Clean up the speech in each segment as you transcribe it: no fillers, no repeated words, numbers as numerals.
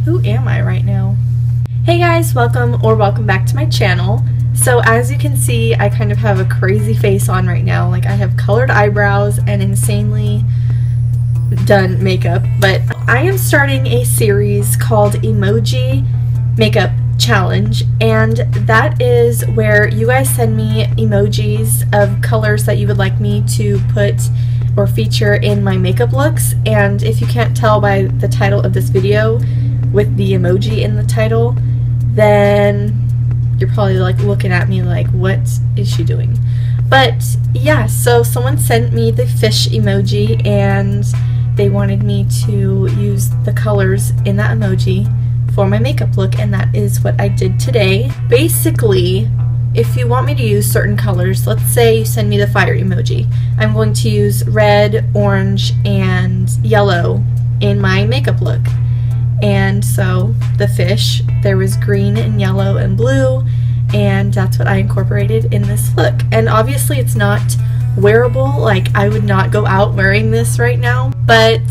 Who am I right now? Hey guys, welcome back to my channel. So as you can see, I kind of have a crazy face on right now. Like, I have colored eyebrows and insanely done makeup, but I am starting a series called Emoji Makeup Challenge, and that is where you guys send me emojis of colors that you would like me to put or feature in my makeup looks. And if you can't tell by the title of this video with the emoji in the title, then you're probably like looking at me like, what is she doing? But yeah, so someone sent me the fish emoji and they wanted me to use the colors in that emoji for my makeup look, and that is what I did today. Basically, if you want me to use certain colors, let's say you send me the fire emoji, I'm going to use red, orange, and yellow in my makeup look. And so the fish, there was green and yellow and blue, and that's what I incorporated in this look. And obviously it's not wearable, like I would not go out wearing this right now, but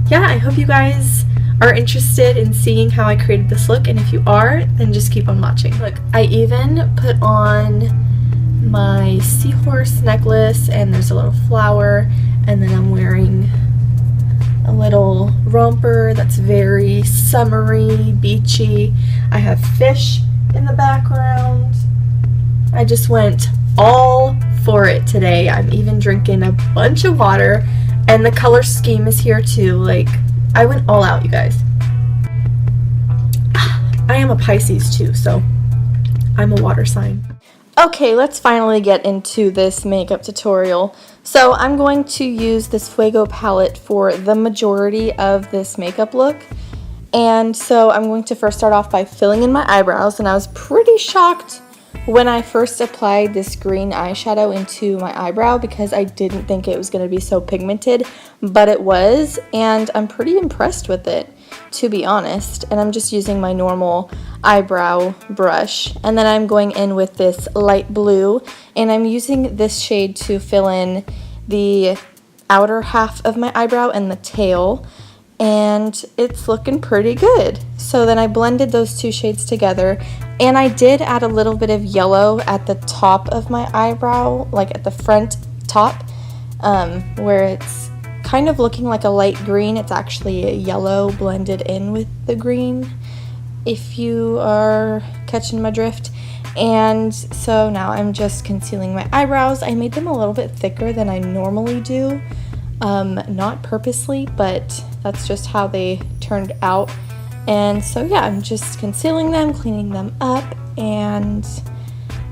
yeah, I hope you guys are interested in seeing how I created this look, and if you are, then just keep on watching. Look, I even put on my seahorse necklace, and there's a little flower, and then I'm wearing a little romper that's very summery, beachy. I have fish in the background. I just went all for it today. I'm even drinking a bunch of water, and the color scheme is here too. Like, I went all out, you guys. I am a Pisces too, so I'm a water sign. Okay, let's finally get into this makeup tutorial. So I'm going to use this Fuego palette for the majority of this makeup look. And so I'm going to first start off by filling in my eyebrows, and I was pretty shocked when I first applied this green eyeshadow into my eyebrow because I didn't think it was going to be so pigmented, but it was, and I'm pretty impressed with it, to be honest. And I'm just using my normal eyebrow brush, and then I'm going in with this light blue, and I'm using this shade to fill in the outer half of my eyebrow and the tail, and it's looking pretty good. So then I blended those two shades together, and I did add a little bit of yellow at the top of my eyebrow, like at the front top, where it's kind of looking like a light green. It's actually a yellow blended in with the green, if you are catching my drift. And so now I'm just concealing my eyebrows. I made them a little bit thicker than I normally do, not purposely, but that's just how they turned out. And so yeah, I'm just concealing them, cleaning them up, and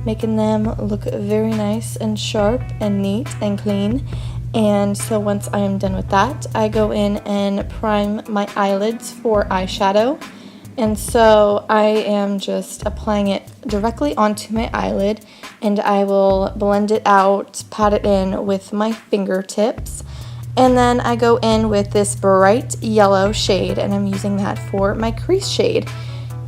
making them look very nice and sharp and neat and clean. And so once I am done with that, I go in and prime my eyelids for eyeshadow. And so I am just applying it directly onto my eyelid, and I will blend it out, pat it in with my fingertips. And then I go in with this bright yellow shade, and I'm using that for my crease shade.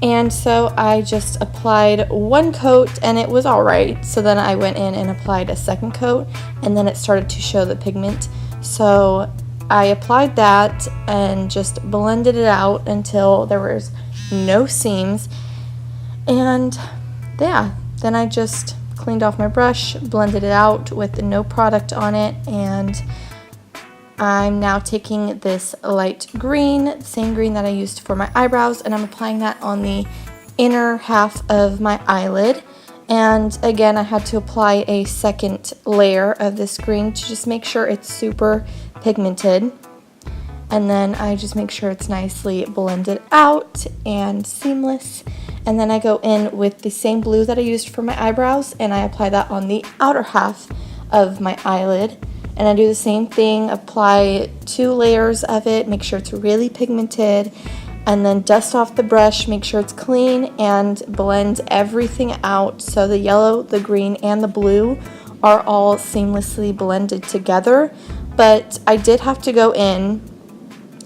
And so I just applied one coat, and it was alright. So then I went in and applied a second coat, and then it started to show the pigment. So I applied that and just blended it out until there was no seams. And yeah, then I just cleaned off my brush, blended it out with no product on it, and I'm now taking this light green, same green that I used for my eyebrows, and I'm applying that on the inner half of my eyelid. And again, I had to apply a second layer of this green to just make sure it's super pigmented. And then I just make sure it's nicely blended out and seamless. And then I go in with the same blue that I used for my eyebrows, and I apply that on the outer half of my eyelid. And I do the same thing, apply 2 layers of it, make sure it's really pigmented, and then dust off the brush, make sure it's clean, and blend everything out so the yellow, the green, and the blue are all seamlessly blended together. But I did have to go in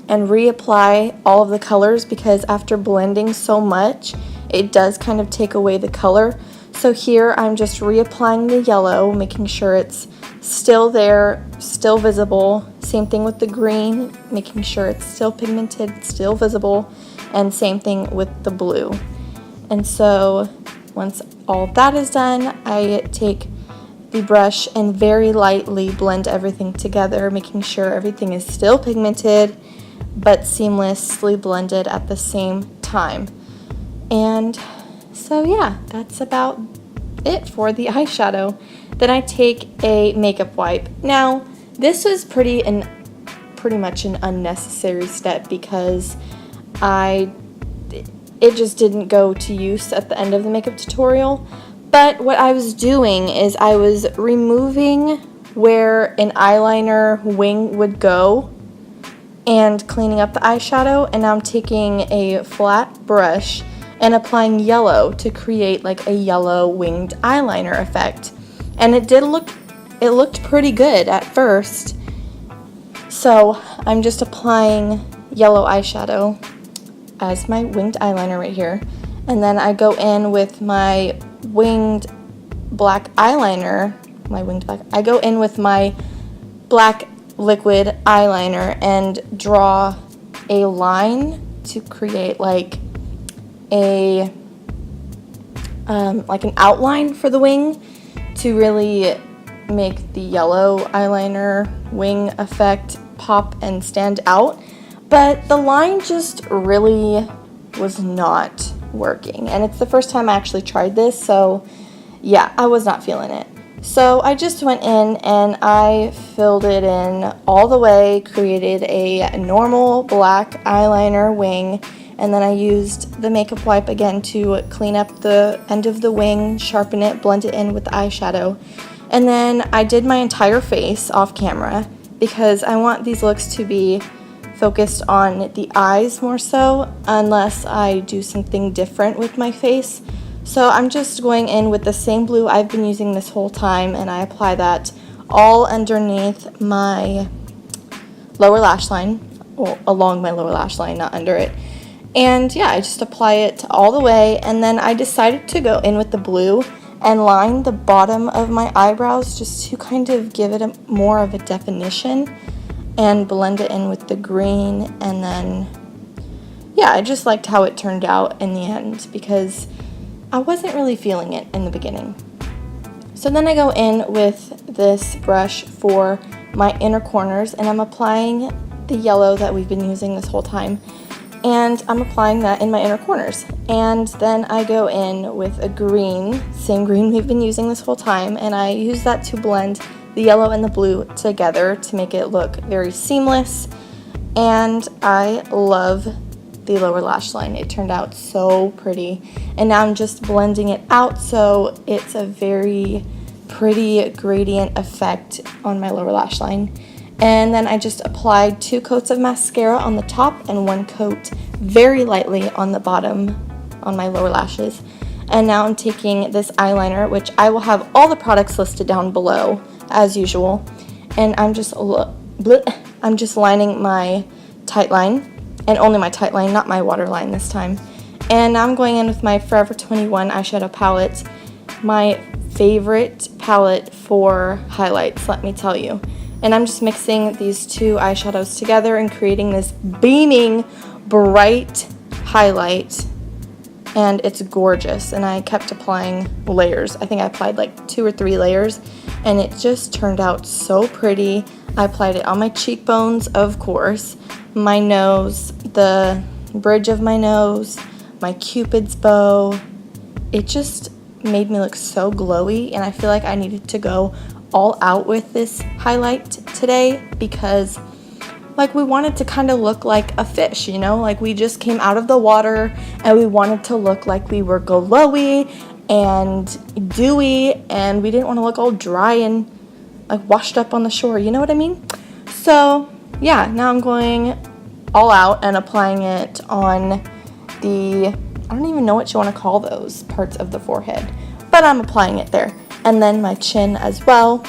and reapply all of the colors because after blending so much, it does kind of take away the color. So here I'm just reapplying the yellow, making sure it's still there, still visible. Same thing with the green, making sure it's still pigmented, still visible, and same thing with the blue. And so once all that is done, I take the brush and very lightly blend everything together, making sure everything is still pigmented but seamlessly blended at the same time. And so yeah, that's about it for the eyeshadow. Then I take a makeup wipe. Now, this was pretty much an unnecessary step because it just didn't go to use at the end of the makeup tutorial. But what I was doing is I was removing where an eyeliner wing would go and cleaning up the eyeshadow, and now I'm taking a flat brush and applying yellow to create like a yellow winged eyeliner effect. And it looked pretty good at first. So I'm just applying yellow eyeshadow as my winged eyeliner right here. And then I go in with my winged black eyeliner, I go in with my black liquid eyeliner and draw a line to create like an outline for the wing to really make the yellow eyeliner wing effect pop and stand out. But the line just really was not working, and it's the first time I actually tried this, so yeah, I was not feeling it. So I just went in and I filled it in all the way, created a normal black eyeliner wing, and then I used the makeup wipe again to clean up the end of the wing, sharpen it, blend it in with the eyeshadow. And then I did my entire face off camera because I want these looks to be focused on the eyes more so, unless I do something different with my face. So I'm just going in with the same blue I've been using this whole time, and I apply that all underneath my lower lash line, or along my lower lash line, not under it. And yeah, I just apply it all the way, and then I decided to go in with the blue and line the bottom of my eyebrows just to kind of give it more of a definition and blend it in with the green. And then yeah, I just liked how it turned out in the end because I wasn't really feeling it in the beginning. So then I go in with this brush for my inner corners, and I'm applying the yellow that we've been using this whole time, and I'm applying that in my inner corners. And then I go in with a green, same green we've been using this whole time, and I use that to blend the yellow and the blue together to make it look very seamless. And I love the lower lash line. It turned out so pretty. And now I'm just blending it out so it's a very pretty gradient effect on my lower lash line. And then I just applied 2 coats of mascara on the top and 1 coat very lightly on the bottom on my lower lashes. And now I'm taking this eyeliner, which I will have all the products listed down below as usual, and I'm just lining my tight line, and only my tight line, not my waterline this time. And now I'm going in with my Forever 21 eyeshadow palette, my favorite palette for highlights, let me tell you. And I'm just mixing these 2 eyeshadows together and creating this beaming, bright highlight, and it's gorgeous. And I kept applying layers. I think I applied like 2 or 3 layers, and it just turned out so pretty. I applied it on my cheekbones, of course, my nose, the bridge of my nose, my Cupid's bow. It just made me look so glowy, and I feel like I needed to go all out with this highlight today because like we wanted to kind of look like a fish, you know, like we just came out of the water and we wanted to look like we were glowy and dewy, and we didn't want to look all dry and like washed up on the shore, you know what I mean? So yeah, now I'm going all out and applying it on the, I don't even know what you want to call those parts of the forehead, but I'm applying it there. And then my chin as well.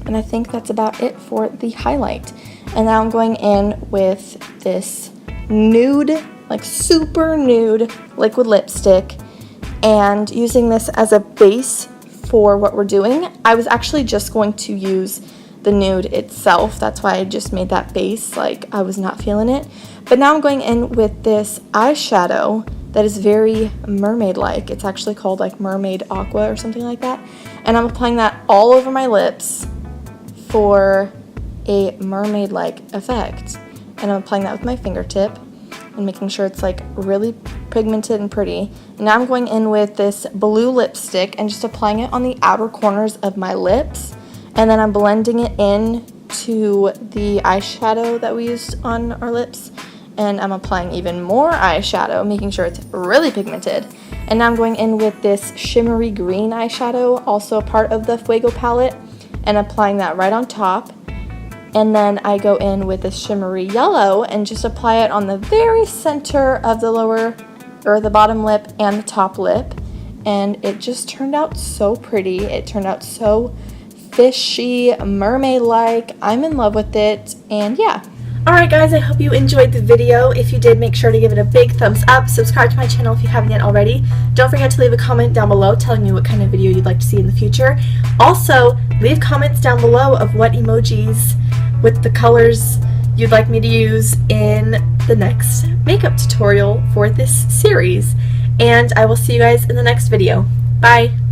And I think that's about it for the highlight. And now I'm going in with this nude, like super nude liquid lipstick, and using this as a base for what we're doing. I was actually just going to use the nude itself. That's why I just made that base. Like, I was not feeling it. But now I'm going in with this eyeshadow that is very mermaid-like. It's actually called like Mermaid Aqua or something like that. And I'm applying that all over my lips for a mermaid-like effect. And I'm applying that with my fingertip and making sure it's like really pigmented and pretty. And now I'm going in with this blue lipstick and just applying it on the outer corners of my lips. And then I'm blending it in to the eyeshadow that we used on our lips. And I'm applying even more eyeshadow, making sure it's really pigmented. And now I'm going in with this shimmery green eyeshadow, also a part of the Fuego palette, and applying that right on top. And then I go in with this shimmery yellow and just apply it on the very center of the lower, or the bottom lip and the top lip. And it just turned out so pretty. It turned out so fishy, mermaid-like. I'm in love with it, and yeah. Alright guys, I hope you enjoyed the video. If you did, make sure to give it a big thumbs up. Subscribe to my channel if you haven't yet already. Don't forget to leave a comment down below telling me what kind of video you'd like to see in the future. Also, leave comments down below of what emojis with the colors you'd like me to use in the next makeup tutorial for this series. And I will see you guys in the next video. Bye!